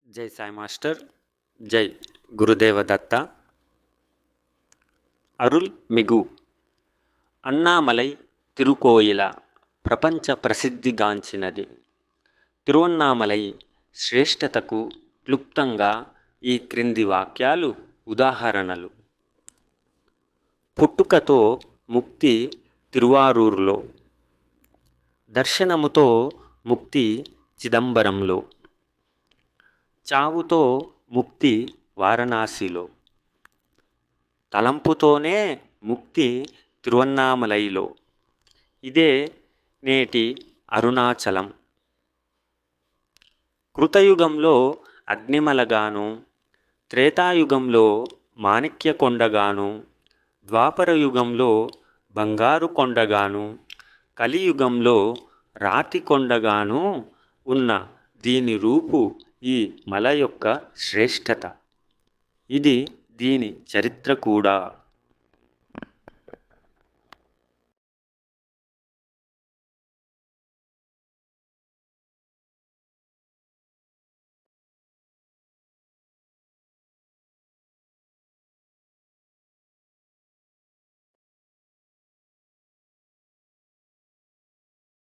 జై సాయి మాస్టర్. జై గురుదేవ దత్త. అరుల్ మిగు అన్నామలై తిరుకోయిల ప్రపంచ ప్రసిద్ధిగాంచినది. తిరువన్నామలై శ్రేష్టతకు క్లుప్తంగా ఈ క్రింది వాక్యాలు ఉదాహరణలు. పుట్టుకతో ముక్తి తిరువారూరులో, దర్శనముతో ముక్తి చిదంబరంలో, చావుతో ముక్తి వారణాసిలో, తలంపుతోనే ముక్తి తిరువన్నామలైలో. ఇదే నేటి అరుణాచలం. కృతయుగంలో అగ్నిమలగాను, త్రేతాయుగంలో మాణిక్యకొండగాను, ద్వాపరయుగంలో బంగారు కొండగాను, కలియుగంలో రాతి కొండగాను ఉన్న దీని రూపు ఈ మల యొక్క శ్రేష్టత. ఇది దీని చరిత్ర కూడా.